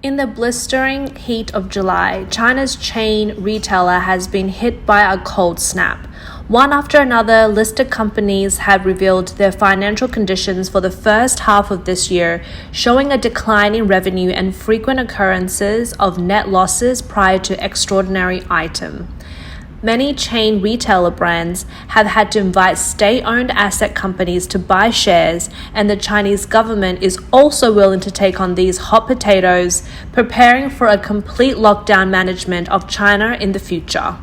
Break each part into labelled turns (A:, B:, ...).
A: In the blistering heat of July, China's chain retailer has been hit by a cold snap. One after another, listed companies have revealed their financial conditions for the first half of this year, showing a decline in revenue and frequent occurrences of net losses prior to extraordinary item. Many chain retailer brands have had to invite state-owned asset companies to buy shares, and the Chinese government is also willing to take on these hot potatoes, preparing for a complete lockdown management of China in the future.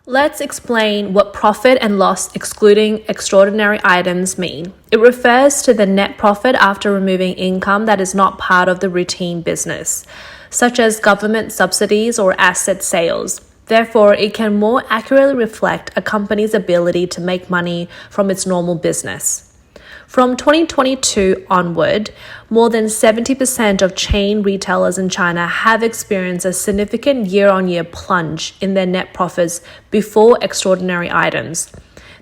A: Let's explain what profit and loss excluding extraordinary items mean. It refers to the net profit after removing income that is not part of the routine business, such as government subsidies or asset sales. Therefore, it can more accurately reflect a company's ability to make money from its normal business. From 2022 onward, more than 70% of chain retailers in China have experienced a significant year-on-year plunge in their net profits before extraordinary items.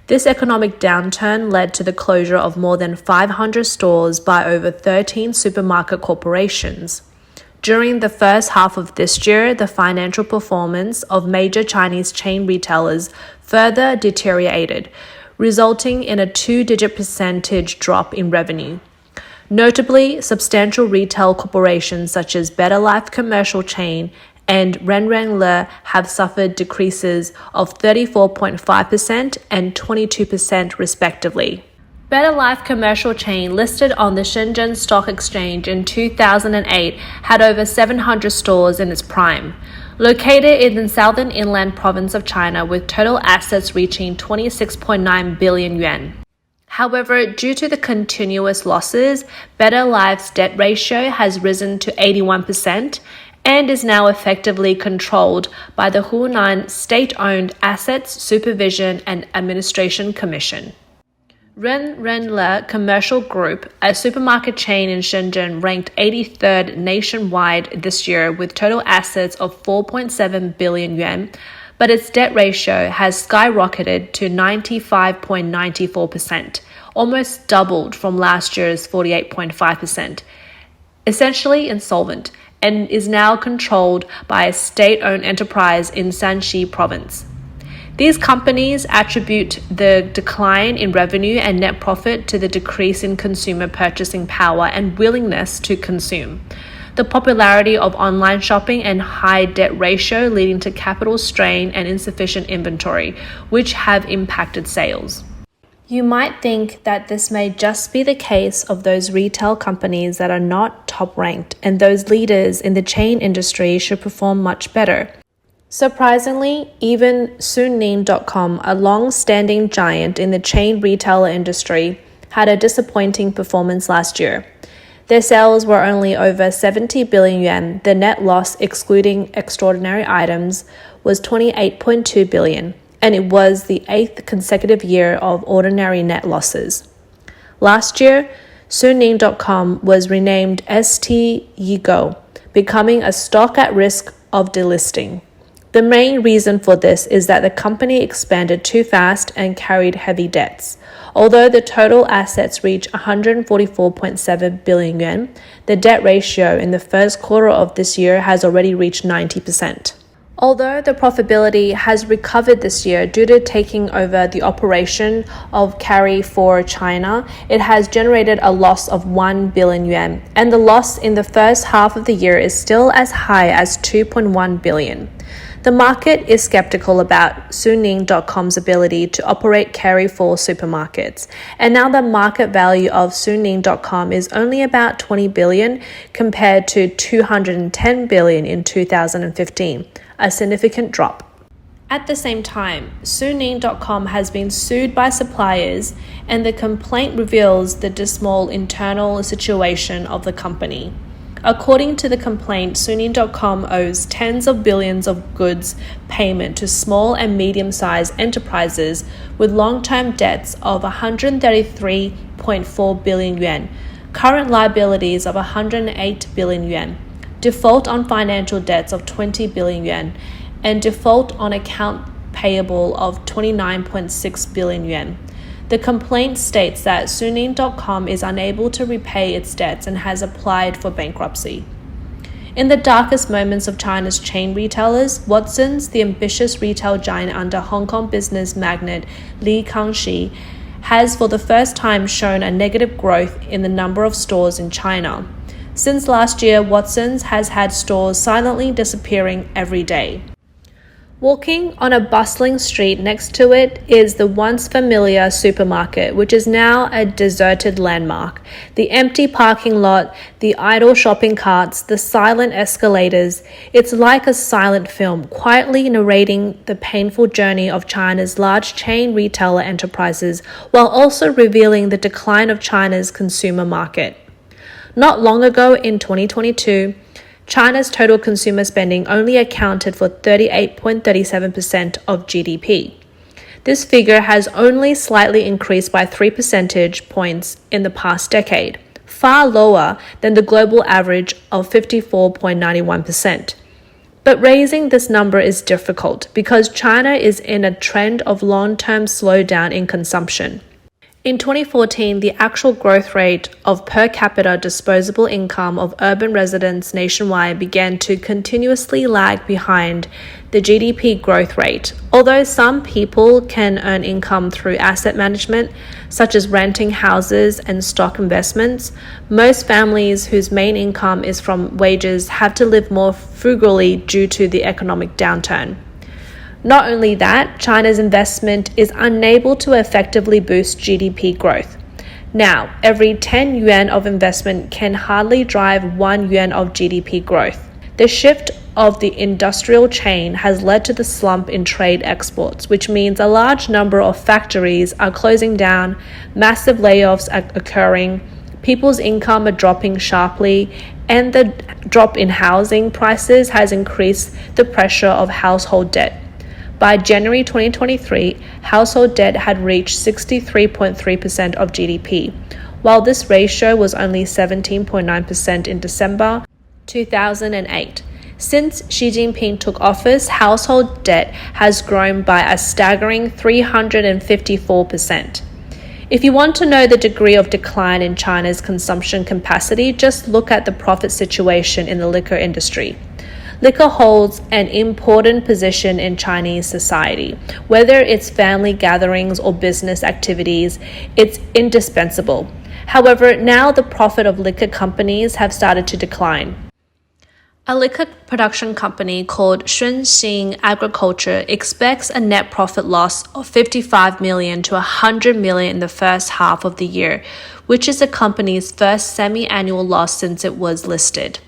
A: This economic downturn led to the closure of more than 500 stores by over 13 supermarket corporations. During the first half of this year, the financial performance of major Chinese chain retailers further deteriorated, resulting in a two-digit percentage drop in revenue. Notably, substantial retail corporations such as Better Life Commercial Chain and Renrenle have suffered decreases of 34.5% and 22% respectively. Better Life Commercial Chain, listed on the Shenzhen Stock Exchange in 2008, had over 700 stores in its prime. Located in the southern inland province of China with total assets reaching 26.9 billion yuan. However, due to the continuous losses, Better Life's debt ratio has risen to 81% and is now effectively controlled by the Hunan State-Owned Assets Supervision and Administration Commission. Renrenle Commercial Group, a supermarket chain in Shenzhen, ranked 83rd nationwide this year with total assets of 4.7 billion yuan, but its debt ratio has skyrocketed to 95.94%, almost doubled from last year's 48.5%, essentially insolvent, and is now controlled by a state-owned enterprise in Shanxi province. These companies attribute the decline in revenue and net profit to the decrease in consumer purchasing power and willingness to consume, the popularity of online shopping and high debt ratio leading to capital strain and insufficient inventory, which have impacted sales. You might think that this may just be the case of those retail companies that are not top-ranked, and those leaders in the chain industry should perform much better. Surprisingly, even Suning.com, a long-standing giant in the chain retailer industry, had a disappointing performance last year. Their sales were only over 70 billion yuan. The net loss, excluding extraordinary items, was 28.2 billion, and it was the 8th consecutive year of ordinary net losses. Last year, Suning.com was renamed ST Yigo, becoming a stock at risk of delisting. The main reason for this is that the company expanded too fast and carried heavy debts. Although the total assets reached 144.7 billion yuan, the debt ratio in the first quarter of this year has already reached 90%. Although the profitability has recovered this year due to taking over the operation of Carrefour China, it has generated a loss of 1 billion yuan, and the loss in the first half of the year is still as high as 2.1 billion. The market is skeptical about Suning.com's ability to operate Carrefour supermarkets, and now the market value of Suning.com is only about 20 billion compared to 210 billion in 2015, a significant drop. At the same time, Suning.com has been sued by suppliers, and the complaint reveals the dismal internal situation of the company. According to the complaint, Suning.com owes tens of billions of goods payment to small and medium-sized enterprises with long-term debts of 133.4 billion yuan, current liabilities of 108 billion yuan, default on financial debts of 20 billion yuan, and default on account payable of 29.6 billion yuan. The complaint states that Suning.com is unable to repay its debts and has applied for bankruptcy. In the darkest moments of China's chain retailers, Watsons, the ambitious retail giant under Hong Kong business magnate Li Kangxi, has for the first time shown a negative growth in the number of stores in China. Since last year, Watsons has had stores silently disappearing every day. Walking on a bustling street next to it is the once familiar supermarket, which is now a deserted landmark. The empty parking lot, the idle shopping carts, the silent escalators. It's like a silent film, quietly narrating the painful journey of China's large chain retailer enterprises, while also revealing the decline of China's consumer market. Not long ago, in 2022, China's total consumer spending only accounted for 38.37% of GDP. This figure has only slightly increased by 3 percentage points in the past decade, far lower than the global average of 54.91%. But raising this number is difficult because China is in a trend of long-term slowdown in consumption. In 2014, the actual growth rate of per capita disposable income of urban residents nationwide began to continuously lag behind the GDP growth rate. Although some people can earn income through asset management, such as renting houses and stock investments, most families whose main income is from wages have to live more frugally due to the economic downturn. Not only that, China's investment is unable to effectively boost GDP growth. Now, every 10 yuan of investment can hardly drive 1 yuan of GDP growth. The shift of the industrial chain has led to the slump in trade exports, which means a large number of factories are closing down, massive layoffs are occurring, people's income are dropping sharply, and the drop in housing prices has increased the pressure of household debt. By January 2023, household debt had reached 63.3% of GDP, while this ratio was only 17.9% in December 2008. Since Xi Jinping took office, household debt has grown by a staggering 354%. If you want to know the degree of decline in China's consumption capacity, just look at the profit situation in the liquor industry. Liquor holds an important position in Chinese society. Whether it's family gatherings or business activities, it's indispensable. However, now the profit of liquor companies have started to decline. A liquor production company called Shunxing Agriculture expects a net profit loss of 55 million to 100 million in the first half of the year, which is the company's first semi-annual loss since it was listed.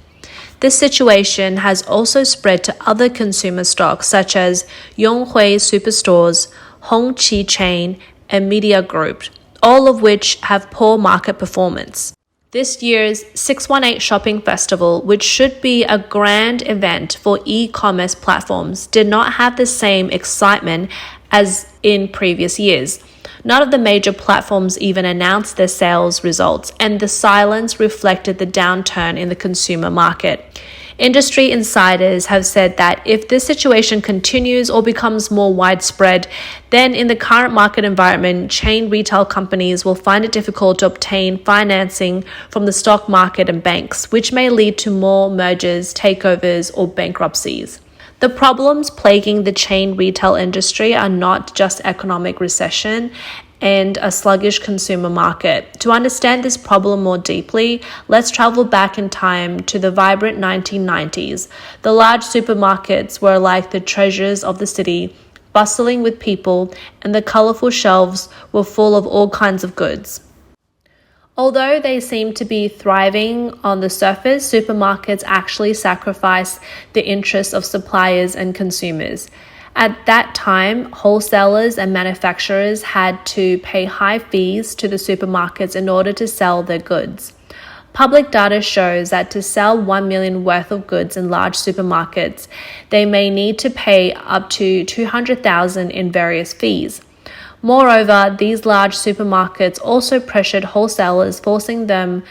A: This situation has also spread to other consumer stocks such as Yonghui Superstores, Hongqi Chain, and Media Group, all of which have poor market performance. This year's 618 Shopping Festival, which should be a grand event for e-commerce platforms, did not have the same excitement as in previous years. None of the major platforms even announced their sales results, and the silence reflected the downturn in the consumer market. Industry insiders have said that if this situation continues or becomes more widespread, then in the current market environment, chain retail companies will find it difficult to obtain financing from the stock market and banks, which may lead to more mergers, takeovers, or bankruptcies. The problems plaguing the chain retail industry are not just economic recession and a sluggish consumer market. To understand this problem more deeply, let's travel back in time to the vibrant 1990s. The large supermarkets were like the treasures of the city, bustling with people, and the colorful shelves were full of all kinds of goods. Although they seem to be thriving on the surface, supermarkets actually sacrifice the interests of suppliers and consumers. At that time, wholesalers and manufacturers had to pay high fees to the supermarkets in order to sell their goods. Public data shows that to sell 1 million worth of goods in large supermarkets, they may need to pay up to 200,000 in various fees. Moreover, these large supermarkets also pressured wholesalers, forcing them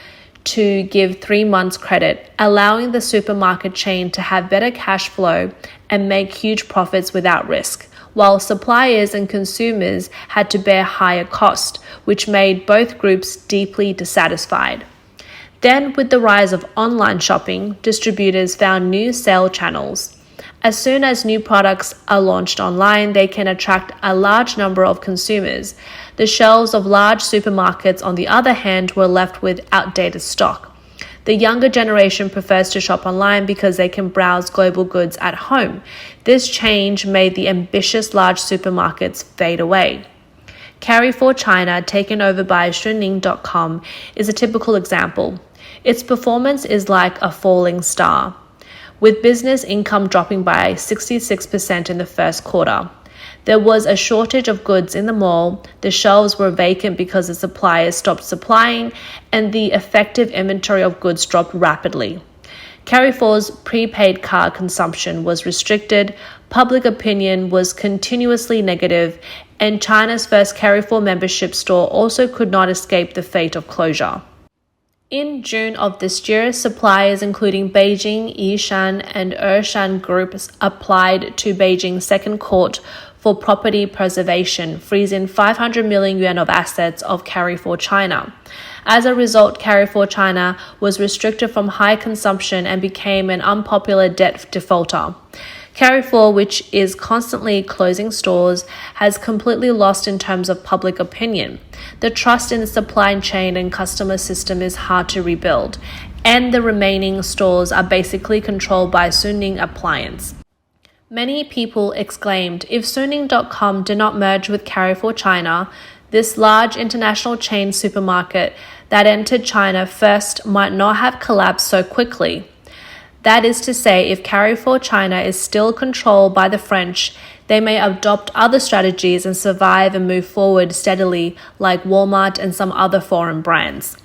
A: to give 3 months credit, allowing the supermarket chain to have better cash flow and make huge profits without risk, while suppliers and consumers had to bear higher cost, which made both groups deeply dissatisfied. Then, with the rise of online shopping, distributors found new sale channels. As soon as new products are launched online, they can attract a large number of consumers. The shelves of large supermarkets, on the other hand, were left with outdated stock. The younger generation prefers to shop online because they can browse global goods at home. This change made the ambitious large supermarkets fade away. Carrefour China, taken over by Suning.com, is a typical example. Its performance is like a falling star, with business income dropping by 66% in the first quarter. There was a shortage of goods in the mall, the shelves were vacant because the suppliers stopped supplying, and the effective inventory of goods dropped rapidly. Carrefour's prepaid card consumption was restricted, public opinion was continuously negative, and China's first Carrefour membership store also could not escape the fate of closure. In June of this year, suppliers including Beijing, Yishan, and Ershan groups applied to Beijing's second court for property preservation, freezing 500 million yuan of assets of Carrefour China. As a result, Carrefour China was restricted from high consumption and became an unpopular debt defaulter. Carrefour, which is constantly closing stores, has completely lost in terms of public opinion. The trust in the supply chain and customer system is hard to rebuild, and the remaining stores are basically controlled by Suning Appliance. Many people exclaimed, if Suning.com did not merge with Carrefour China, this large international chain supermarket that entered China first might not have collapsed so quickly. That is to say, if Carrefour China is still controlled by the French, they may adopt other strategies and survive and move forward steadily like Walmart and some other foreign brands.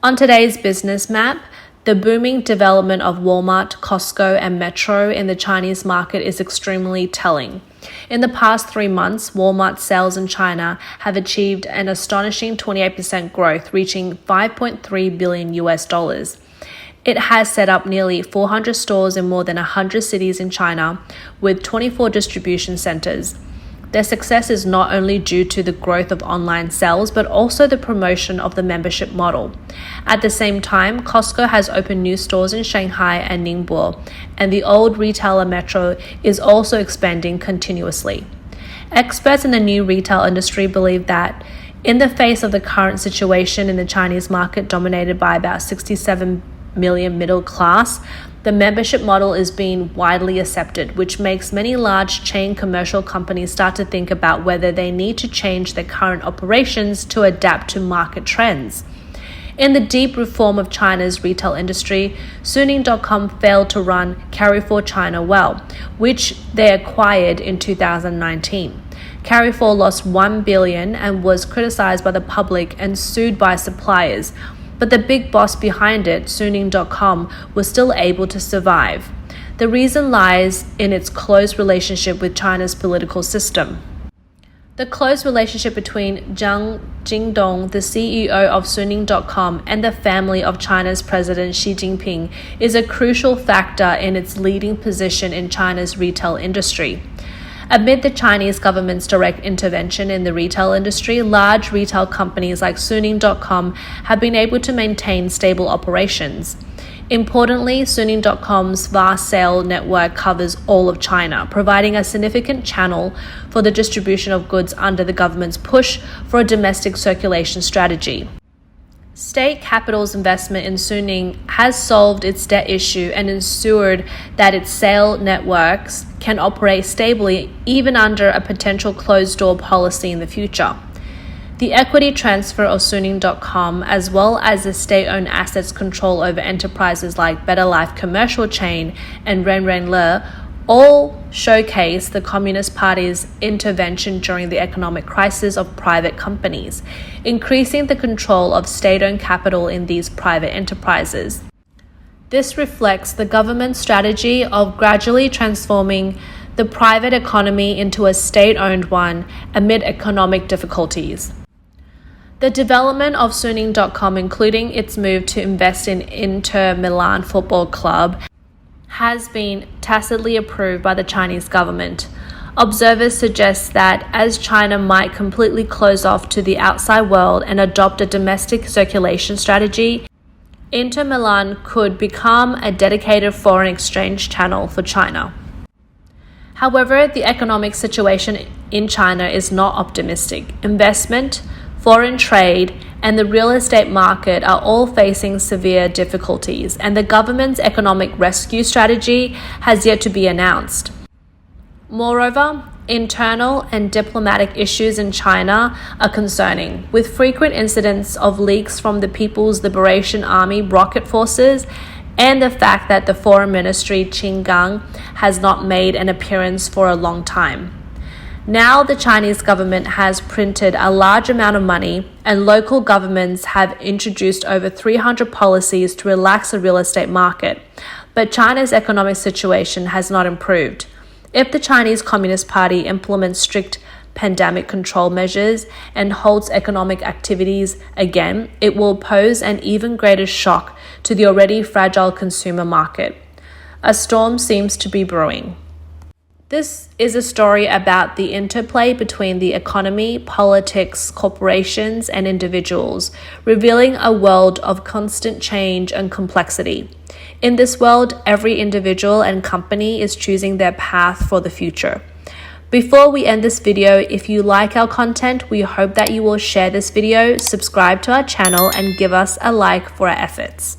A: On today's business map, the booming development of Walmart, Costco, and Metro in the Chinese market is extremely telling. In the past 3 months, Walmart's sales in China have achieved an astonishing 28% growth, reaching $5.3 billion. It has set up nearly 400 stores in more than 100 cities in China, with 24 distribution centers. Their success is not only due to the growth of online sales, but also the promotion of the membership model. At the same time, Costco has opened new stores in Shanghai and Ningbo, and the old retailer Metro is also expanding continuously. Experts in the new retail industry believe that, in the face of the current situation in the Chinese market dominated by about 67 million middle class, the membership model is being widely accepted, which makes many large chain commercial companies start to think about whether they need to change their current operations to adapt to market trends. In the deep reform of China's retail industry, Suning.com failed to run Carrefour China well, which they acquired in 2019. Carrefour lost $1 billion and was criticized by the public and sued by suppliers. But the big boss behind it, Suning.com, was still able to survive. The reason lies in its close relationship with China's political system. The close relationship between Jiang Jingdong, the CEO of Suning.com, and the family of China's President Xi Jinping is a crucial factor in its leading position in China's retail industry. Amid the Chinese government's direct intervention in the retail industry, large retail companies like Suning.com have been able to maintain stable operations. Importantly, Suning.com's vast sale network covers all of China, providing a significant channel for the distribution of goods under the government's push for a domestic circulation strategy. State capital's investment in Suning has solved its debt issue and ensured that its sale networks can operate stably even under a potential closed-door policy in the future. The equity transfer of Suning.com, as well as the state-owned assets control over enterprises like Better Life Commercial Chain and Renrenle, all showcase the Communist Party's intervention during the economic crisis of private companies, increasing the control of state-owned capital in these private enterprises. This reflects the government's strategy of gradually transforming the private economy into a state-owned one amid economic difficulties. The development of Suning.com, including its move to invest in Inter Milan Football Club, has been tacitly approved by the Chinese government. Observers suggest that as China might completely close off to the outside world and adopt a domestic circulation strategy, Inter Milan could become a dedicated foreign exchange channel for China. However, the economic situation in China is not optimistic. Investment, foreign trade, and the real estate market are all facing severe difficulties, and the government's economic rescue strategy has yet to be announced. Moreover, internal and diplomatic issues in China are concerning, with frequent incidents of leaks from the People's Liberation Army rocket forces and the fact that the Foreign Ministry Qin Gang has not made an appearance for a long time. Now the Chinese government has printed a large amount of money, and local governments have introduced over 300 policies to relax the real estate market, but China's economic situation has not improved. If the Chinese Communist Party implements strict pandemic control measures and halts economic activities again, it will pose an even greater shock to the already fragile consumer market. A storm seems to be brewing. This is a story about the interplay between the economy, politics, corporations, and individuals, revealing a world of constant change and complexity. In this world, every individual and company is choosing their path for the future. Before we end this video, if you like our content, we hope that you will share this video, subscribe to our channel, and give us a like for our efforts.